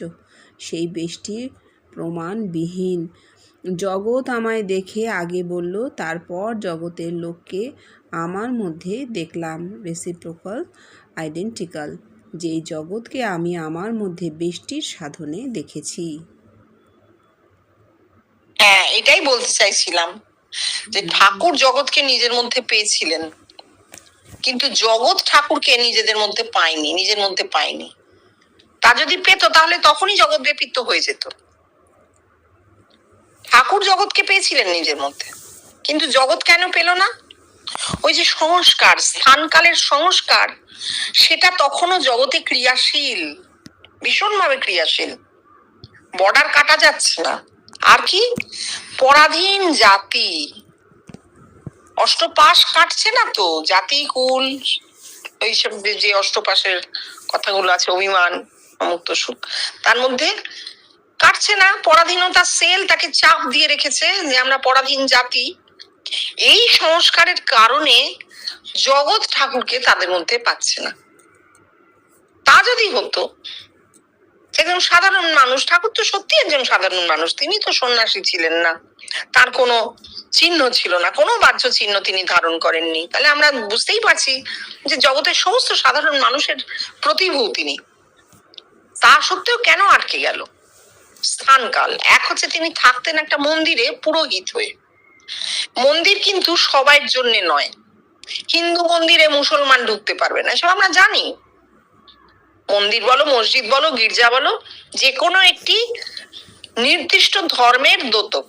S1: সেই বেষ্টির প্রমাণবিহীন। জগৎ আমায় দেখে আগে বলল, তারপর জগতের লোককে আমার মধ্যে দেখলাম রেসিপ্রোকাল, আইডেন্টিক্যাল। যেই জগৎকে আমি আমার মধ্যে বেষ্টির সাধনে দেখেছি।
S2: হ্যাঁ, এটাই বলতে চাইছিলাম যে ঠাকুর জগৎকে নিজের মধ্যে পেয়েছিলেন, কিন্তু জগৎ ঠাকুরকে নিজেদের মধ্যে পায়নি, নিজের মধ্যে পায়নি। তা যদি পেত তাহলে তখনই জগৎ ব্যাপিত হয়ে যেত। ঠাকুর জগৎকে পেয়েছিলেন নিজের মধ্যে, কিন্তু জগৎ কেন পেল না? ওই যে সংস্কার, স্থানকালের সংস্কার, সেটা তখনও জগতে ক্রিয়াশীল, ভীষণভাবে ক্রিয়াশীল। বর্ডার কাটা যাচ্ছে না। আর কি, পরাধীন জাতি, অষ্টপাশ কাটছে না তো, জাতি কুল এইসব যে অষ্টপাশের কথাগুলো আছে, অভিমান মুক্ত সুখ, তার মধ্যে কাটছে না। পরাধীনতার সেল তাকে চাপ দিয়ে রেখেছে যে আমরা পরাধীন জাতি। এই সংস্কারের কারণে জগৎ ঠাকুরকে তাদের মধ্যে পাচ্ছে না। তা যদি হতো, একজন সাধারণ মানুষ, ঠাকুর তো সত্যি একজন সাধারণ মানুষ, তিনি তো সন্ন্যাসী ছিলেন না, তার কোনো চিহ্ন ছিল না, কোনো বাহ্য চিহ্ন তিনি ধারণ করেননি, তাহলে আমরা বুঝতেই পারছি যে জগতের সমস্ত সাধারণ মানুষের প্রতিভূ তিনি। তা সত্ত্বেও কেন আটকে গেল? স্থানকাল এক হচ্ছে, তিনি থাকতেন একটা মন্দিরে পুরোহিত হয়ে। মন্দির কিন্তু সবার জন্য নয়। হিন্দু মন্দিরে মুসলমান ঢুকতে পারবে না, এসব আমরা জানি। মন্দির বলো, মসজিদ বলো, গির্জা বলো, যে কোনো একটি নির্দিষ্ট ধর্মের দোতক,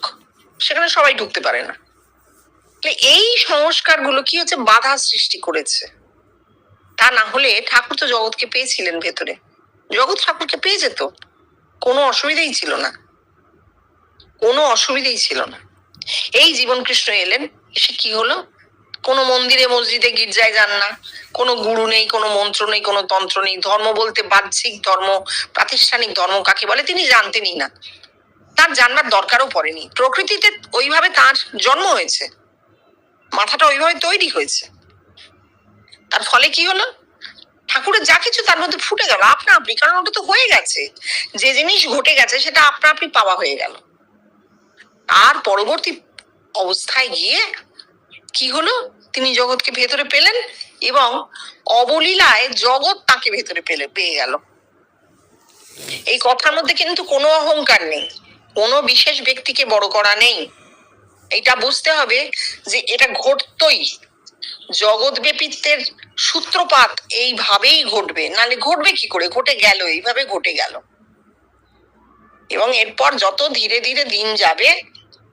S2: সেখানে সবাই ঢুকতে পারে না। এই সংস্কারগুলো কি হচ্ছে, বাধা সৃষ্টি করেছে। তা না হলে ঠাকুর তো জগৎকে পেয়েছিলেন ভেতরে, জগৎ ঠাকুরকে পেয়ে যেত, কোনো অসুবিধাই ছিল না, কোনো অসুবিধাই ছিল না। এই জীবনকৃষ্ণ এলেন, এসে কি হলো? কোনো মন্দিরে মসজিদে গির্জায় যান না, কোনো গুরু নেই, কোনো মন্ত্র নেই, কোনো তন্ত্র নেই। ধর্ম বলতে বাহ্যিক ধর্ম, প্রাতিষ্ঠানিক ধর্ম কাকে বলে তিনি জানতেনই না, তার জানবার দরকারও পড়েনি। প্রকৃতিতে ওইভাবে তার জন্ম হয়েছে, মাথাটা ওইভাবে তৈরি হয়েছে। তার ফলে কি হলো? ঠাকুরের যা কিছু তার মধ্যে ফুটে গেল আপনা আপনি, কারণ ওটা তো হয়ে গেছে। যে জিনিস ঘটে গেছে সেটা আপনা আপনি পাওয়া হয়ে গেল। আর পরবর্তী অবস্থায় গিয়ে কি হলো? তিনি জগৎকে ভেতরে পেলেন এবং অবলীলায় জগৎ তাকে ভেতরে পেয়ে গেল। এই কথার মধ্যে কিন্তু কোনো অহংকার নেই, কোনো বিশেষ ব্যক্তিকে বড় করা নেই। এটা বুঝতে হবে যে এটা ঘটতই, জগৎ ব্যাপিত্বের সূত্রপাত এইভাবেই ঘটবে, নালে ঘটবে কি করে, ঘটে গেল, এইভাবে ঘটে গেল। এবং এরপর যত ধীরে ধীরে দিন যাবে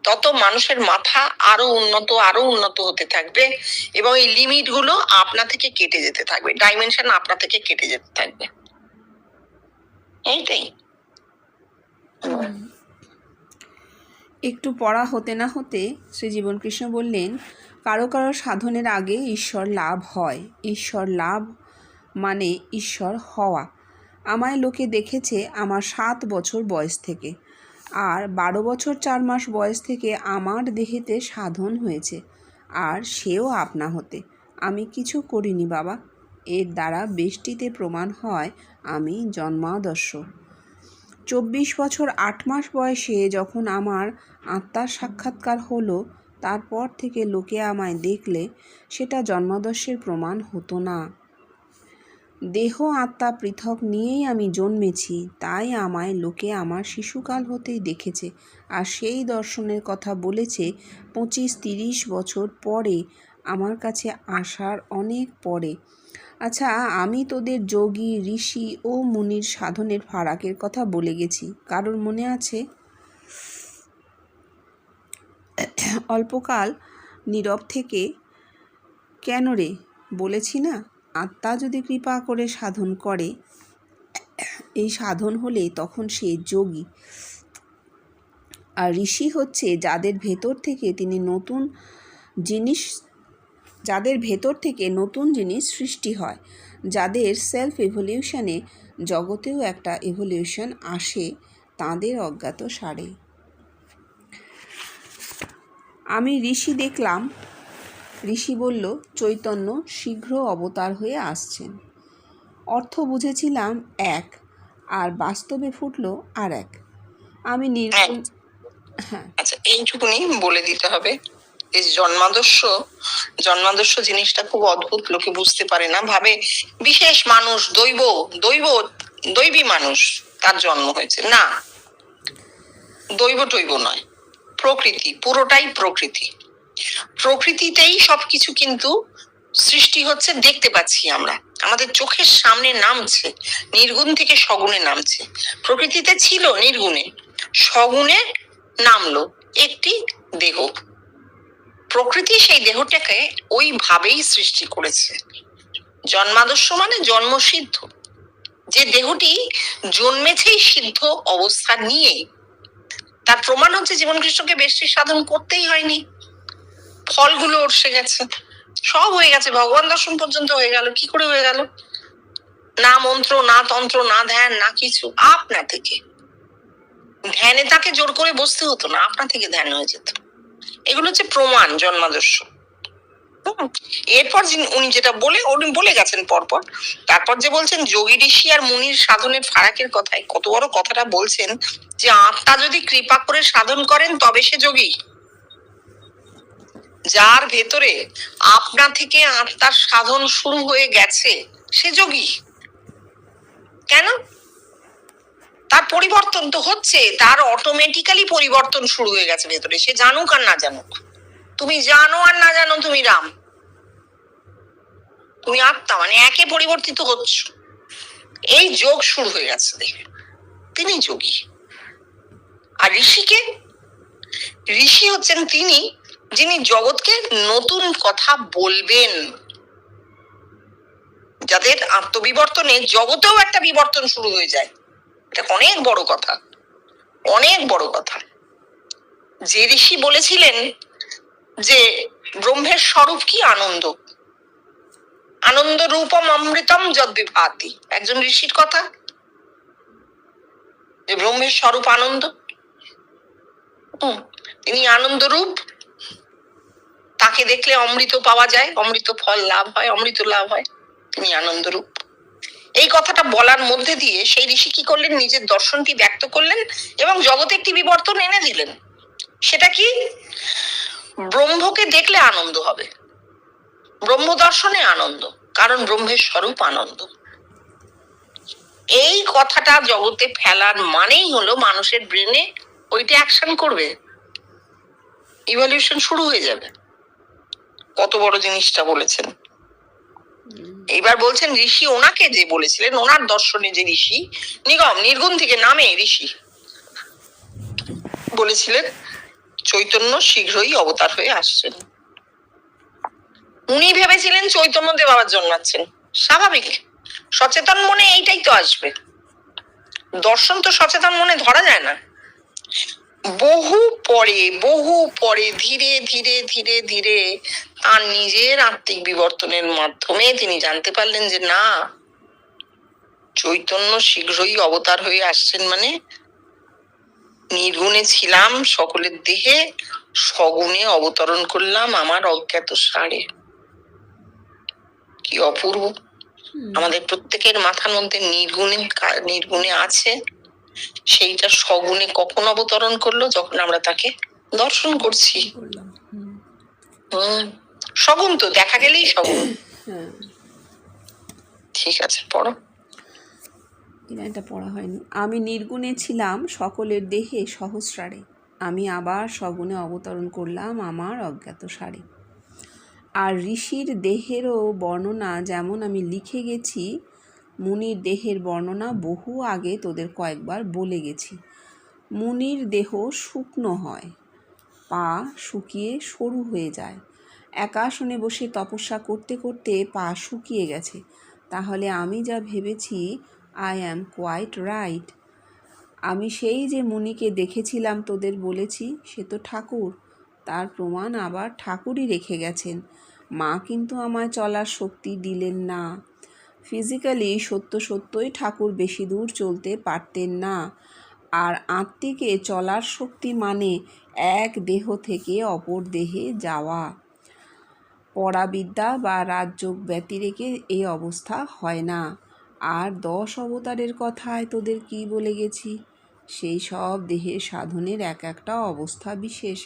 S2: তত মানুষের মাথা আরো উন্নত হতে থাকবে, এবং এই লিমিট গুলো আপনা থেকে কেটে যেতে থাকবে, ডাইমেনশন আপনা থেকে কেটে যেতে থাকবে। এইটাই।
S1: একটু পড়া হতে না হতে শ্রী জীবনকৃষ্ণ বললেন, কারো কারো সাধনের আগে ঈশ্বর লাভ হয়। ঈশ্বর লাভ মানে ঈশ্বর হওয়া। আমায় লোকে দেখেছে আমার 7 বছর বয়স থেকে, আর 12 বছর 4 মাস বয়স থেকে আমার দেহেতে সাধন হয়েছে, আর সেও আপনা হতে। আমি কিছু করিনি বাবা। এর দ্বারা বেষ্টিতে প্রমাণ হয় আমি জন্মাদর্শ। 24 বছর 8 মাস বয়সে যখন আমার আত্মার সাক্ষাৎকার হলো, তারপর থেকে লোকে আমায় দেখলে সেটা জন্মাদর্শের প্রমাণ হতো না। দেহ আত্মা পৃথক নিয়েই আমি জন্মেছি, তাই আমায় লোকে আমার শিশুকাল হতেই দেখেছে, আর সেই দর্শনের কথা বলেছে 25-30 বছর পরে, আমার কাছে আসার অনেক পরে। আচ্ছা, আমি তোদের যোগী, ঋষি ও মুনির সাধনের ফারাকের কথা বলে গেছি, কারোর মনে আছে? অল্পকাল নীরব থেকে, কেন রে, বলেছি না, আত্মা যদি কৃপা করে সাধন করে, এই সাধন হলে তখন সে যোগী। আর ঋষি হচ্ছে যাদের ভেতর থেকে নতুন জিনিস সৃষ্টি হয়, যাদের সেলফ এভলিউশনে জগতেও একটা এভলিউশন আসে, তাদের অজ্ঞাত সারে। আমি ঋষি দেখলাম। ঋষি বলল, চৈতন্য শীঘ্র অবতার হয়ে আসছেন। অর্থ বুঝেছিলাম এক, আর বাস্তবে ফুটলো আর এক। আমি হ্যাঁ,
S2: আচ্ছা, এইটুকুনি বলে দিতে হবে। এই জন্মাদর্শ জিনিসটা খুব অদ্ভুত, লোকে বুঝতে পারে না, ভাবে বিশেষ মানুষ, দৈবী মানুষ তার জন্ম হয়েছে। না, দৈব টৈব নয়, প্রকৃতি, পুরোটাই প্রকৃতি। প্রকৃতিতেই সবকিছু কিন্তু সৃষ্টি হচ্ছে, দেখতে পাচ্ছি আমরা, আমাদের চোখের সামনে নামছে, নির্গুণ থেকে সগুণে নামছে। প্রকৃতিতে ছিল নির্গুণে, সগুণে নামলো একটি দেহ। প্রকৃতি সেই দেহটাকে ওইভাবেই সৃষ্টি করেছে। জন্মাদর্শ মানে জন্মসিদ্ধ, যে দেহটি জন্মেছেই সিদ্ধ অবস্থা নিয়ে। তার প্রমাণ হচ্ছে জীবনকৃষ্ণকে বেশি সাধন করতেই হয়নি, ফলগুলো অর্ষে গেছে, সব হয়ে গেছে, ভগবান দর্শন পর্যন্ত হয়ে গেল। কি করে হয়ে গেল? না মন্ত্র, না তন্ত্র, না ধ্যান, না কিছু, আপনা থেকে। ধ্যানে তাকে জোর করে বসতে হতো না, আপনা থেকে ধ্যান হয়ে যেত। এগুলো হচ্ছে প্রমাণ জন্মাদর্শ। এরপর উনি যেটা বলে গেছেন পরপর, তারপর যে বলছেন যোগী, ঋষি আর মুনির সাধনের ফারাকের কথায়, কত বড় কথাটা বলছেন, যে আত্মা যদি কৃপা করে সাধন করেন তবে সে যোগী। যার ভেতরে আপনা থেকে আত্মার সাধন শুরু হয়ে গেছে সে যোগী। কেন? তার পরিবর্তন তো হচ্ছে, তার অটোমেটিক্যালি পরিবর্তন শুরু হয়ে গেছে ভেতরে, সে জানুক আর না জানুক। তুমি জানো আর না জানো, তুমি রাম, তুমি আত্মা, মানে একে পরিবর্তিত হচ্ছ। এই যোগ শুরু হয়ে গেছে দেখে, তিনি যোগী। আর ঋষি হচ্ছেন তিনি যিনি জগৎকে নতুন কথা বলবেন, যাদের আত্মবিবর্তনে জগতেও একটা বিবর্তন শুরু হয়ে যায়। এটা অনেক বড় কথা, অনেক বড় কথা। যে ঋষি বলেছিলেন যে ব্রহ্মের স্বরূপ কি? আনন্দ, আনন্দ রূপম অমৃতম যদ্বিভাতি, একজন ঋষির কথা, যে ব্রহ্মের স্বরূপ আনন্দ। তিনি আনন্দ রূপ, তাকে দেখলে অমৃত পাওয়া যায়, অমৃত ফল লাভ হয়, অমৃত লাভ হয়, তিনি আনন্দ রূপ। এই কথাটা বলার মধ্যে দিয়ে সেই ঋষি কি করলেন? নিজের দর্শনটি ব্যক্ত করলেন এবং জগতে একটি বিবর্তন এনে দিলেন। সেটা কি? ব্রহ্মকে দেখলে আনন্দ হবে, ব্রহ্ম দর্শনে আনন্দ, কারণ ব্রহ্মের স্বরূপ আনন্দ। এই কথাটা জগতে ফেলার মানেই হলো মানুষের ব্রেনে ওইটা অ্যাকশন করবে। ইভলিউশন শুরু হয়ে যাবে। কত বড় জিনিসটা বলেছেন। এইবার বলছেন ঋষি ওনাকে যে বলেছিলেন, ওনার দর্শনে যে ঋষি নির্গুণ থেকে নামে ঋষি বলেছিলেন চৈতন্য শীঘ্রই অবতার হয়ে আসছেন। উনি ভেবেছিলেন চৈতন্য দেব আবার জন্মাচ্ছেন। স্বাভাবিক, সচেতন মনে এইটাই তো আসবে। দর্শন তো সচেতন মনে ধরা যায় না। বহু পরে ধীরে ধীরে ধীরে ধীরে তার নিজের আত্মিক বিবর্তনের মাধ্যমে তিনি জানতে পারলেন যে না, চৈতন্য শীঘ্রই অবতার হয়ে আসছেন মানে নির্গুণে ছিলাম সকলের দেহে, সগুণে অবতরণ করলাম আমার অজ্ঞাত সারে। কি অপূর্ব! আমাদের প্রত্যেকের মাথার মধ্যে নির্গুণে আছে, সেইটা সগুণে কখন অবতরণ করলো? যখন আমরা তাকে দর্শন করছি। সগুণ তো দেখা গেলেই সগুণ। ঠিক আছে, পড়ো।
S1: এটা পড়া হয়নি। আমি নির্গুণে ছিলাম সকলের দেহে সহস্রারে, আমি আবার সগুণে অবতরণ করলাম আমার অজ্ঞাত সারে। আর ঋষির দেহেরও বর্ণনা যেমন আমি লিখে গেছি, মুনির দেহের বর্ণনা বহু আগে তোদের কয়েকবার বলে গেছি। মুনির দেহ শুকনো হয়, পা শুকিয়ে সরু হয়ে যায়। একাসনে বসে তপস্যা করতে করতে পা শুকিয়ে গেছে। তাহলে আমি যা ভেবেছি, আই অ্যাম কোয়াইট রাইট। আমি সেই যে মুনিকে দেখেছিলাম তোদের বলেছি, সে তো ঠাকুর। তার প্রমাণ আবার ঠাকুরই রেখে গেছেন। মা কিন্তু আমায় চলার শক্তি দিলেন না। ফিজিক্যালি সত্যই ঠাকুর বেশি দূর চলতে পারতেন না। আর আত্মিকে চলার শক্তি মানে এক দেহ থেকে অপর দেহে যাওয়া। পরাবিদ্যা বা রাজযোগ ব্যতিরেকে এই অবস্থা হয় না। আর 10 অবতারের কথায় তোদের কি বলে গেছি, সেই সব দেহের সাধনের এক একটা অবস্থা বিশেষ।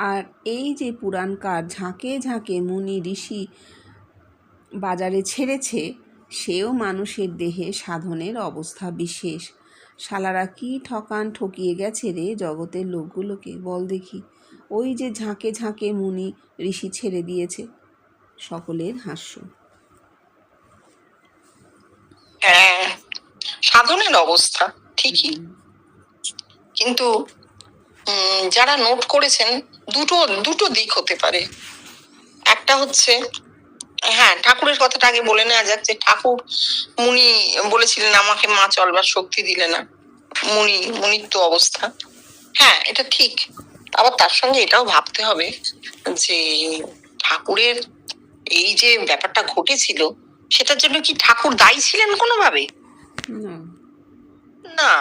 S1: আর এই যে পুরাণকার ঝাঁকে ঝাঁকে মুনি ঋষি বাজারে ছেড়েছে, সেও মানুষের দেহে সাধনের অবস্থা বিশেষ। শালারা কি ঠকান ঠকিয়ে গেছে রে জগতের লোকগুলোকে, বল দেখি। ওই যে ঝাঁকে ঝাঁকে মুনি ঋষি ছেড়ে দিয়েছে। সকলের হাস্য।
S2: হ্যাঁ, সাধনের অবস্থা ঠিকই, কিন্তু যারা নোট করেছেন দুটো দিক হতে পারে। একটা হচ্ছে, হ্যাঁ, ঠাকুরের কথাটা আগে বলে নেওয়া যাক যে ঠাকুর মুনি বলেছিলেন আমাকে মা চলবার শক্তি দিলে না, মুনিত্ব অবস্থা। হ্যাঁ, এটা ঠিক। আবার তার সঙ্গে এটাও ভাবতে হবে যে ঠাকুরের এই যে ব্যাপারটা ঘটেছিল, সেটার জন্য কি ঠাকুর দায়ী ছিলেন কোনোভাবে? না।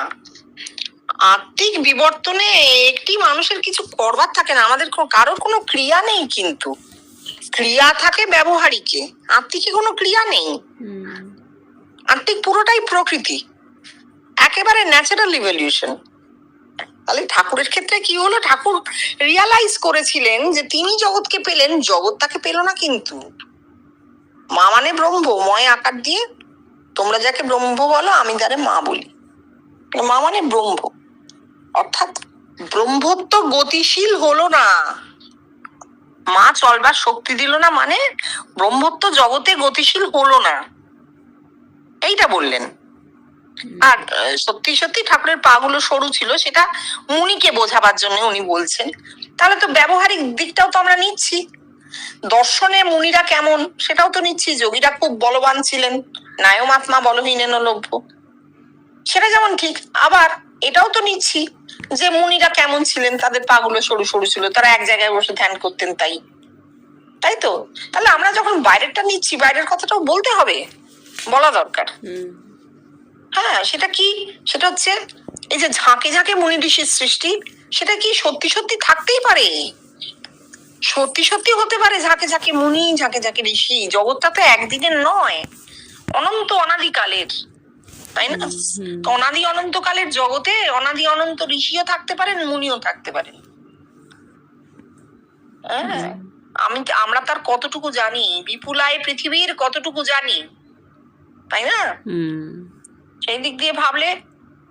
S2: আত্মিক বিবর্তনে একটি মানুষের কিছু করবার থাকে না। আমাদের কারোর কোনো ক্রিয়া নেই, কিন্তু ক্রিয়া থাকে ব্যবহারিকে, আত্মিকে কোনো ক্রিয়া নেই। আত্মিক পুরোটাই প্রকৃতি, একেবারে ন্যাচারাল ইভলিউশন। তাহলে ঠাকুরের ক্ষেত্রে কি হলো? ঠাকুর রিয়ালাইজ করেছিলেন যে তিনি জগৎকে পেলেন, জগৎ তাকে পেল না। কিন্তু মা মানে ব্রহ্মময় আকার দিয়ে, তোমরা যাকে ব্রহ্ম বলো, আমি যারে মা বলি। মা মানে ব্রহ্ম, অর্থাৎ ব্রহ্মত্ব গতিশীল হলো না। মা চলবার শক্তি দিল না মানে ব্রহ্মত্ব জগতে গতিশীল হলো না, এইটা বললেন। আর সত্যি ঠাকুরের পা গুলো সরু ছিল, সেটা মুনিকে বোঝাবার জন্য উনি বলছেন। তাহলে তো ব্যবহারিক দিকটাও তো আমরা নিচ্ছি। দর্শনে মুনিরা কেমন সেটাও তো নিচ্ছি। যোগীরা খুব বলবান ছিলেন, নায়মাত্মা বলহীনেন লভ্য, সেটা যেমন ঠিক। আবার এটাও তো নিচ্ছি যে মুনিরা কেমন ছিলেন, তাদের পা গুলো সরু সরু ছিল, তারা এক জায়গায় বসে ধ্যান করতেন, তাই তো। তাহলে আমরা যখন বাইরেরটা নিচ্ছি, বাইরের কথাটাও বলতে হবে, বলা দরকার। হ্যাঁ, সেটা কি? সেটা হচ্ছে এই যে ঝাঁকে ঝাঁকে মুনি ঋষির সৃষ্টি, সেটা কি সত্যি থাকতেই পারে? সত্যি হতে পারে ঝাঁকে ঝাঁকে মুনি, ঝাঁকে ঝাঁকে ঋষি। জগৎটা তো একদিনের নয়, অনন্ত অনাদিকালের, তাই না? অনাদি অনন্তকালের জগতে অনাদি অনন্ত ঋষিও থাকতে পারেন, মুনিও থাকতে পারেন। হ্যাঁ, আমরা তার কতটুকু জানি, বিপুলায় পৃথিবীর কতটুকু জানি, তাই না? সেই দিক দিয়ে ভাবলে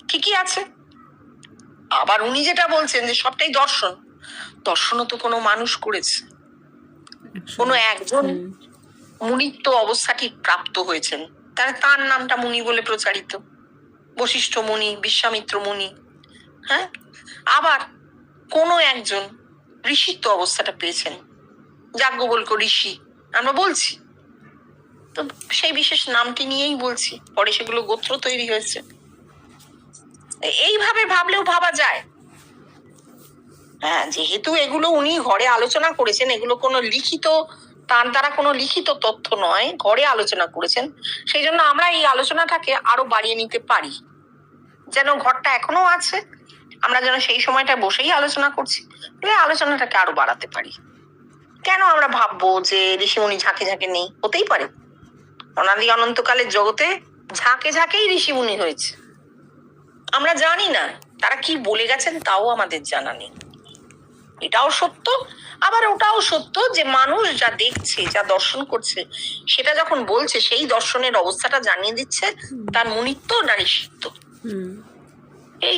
S2: ঠিকই আছে। আবার উনি যেটা বলছেন যে সবটাই দর্শন, দর্শনও তো কোনো মানুষ করেছে, কোনো একজন মুনিত্ব অবস্থাটি প্রাপ্ত হয়েছেন, তার নামটা মুনি বলে প্রচারিত। বশিষ্ঠ মুনি, বিশ্বামিত্র মুনি, হ্যাঁ, আবার কোনো একজন ঋষিত্ব অবস্থাটা পেয়েছেন, যাজ্ঞবল্ক্য ঋষি আমরা বলছি, তো সেই বিশেষ নামটি নিয়েই বলছি, পরে সেগুলো গোত্র তৈরি হয়েছে। এইভাবে ভাবলেও ভাবা যায়। হ্যাঁ, যেহেতু এগুলো উনি ঘরে আলোচনা করেছেন, এগুলো কোনো লিখিত, তার দ্বারা কোনো লিখিত তথ্য নয়, ঘরে আলোচনা করেছেন, সেই জন্য আমরা এই আলোচনাটাকে আরো বাড়িয়ে নিতে পারি, যেন ঘরটা এখনো আছে, আমরা যেন সেই সময়টা বসেই আলোচনা করছি, আলোচনাটাকে আরো বাড়াতে পারি। কেন আমরা ভাববো যে ঋষিমুনি ঝাঁকে ঝাঁকে নেই? হতেই পারে, অনাদি অনন্তকালের জগতে ঝাঁকে ঝাঁকেই ঋষিমুনি হয়েছে, আমরা জানি না, তারা কি বলে গেছেন তাও আমাদের জানা নেই। এটাও সত্য, আবার ওটাও সত্য যে মানুষ যা দেখছে, যা দর্শন করছে, সেটা যখন বলছে, সেই দর্শনের অবস্থাটা জানিয়ে দিচ্ছে তার মুনিত্ব না ঋষিত্ব। এই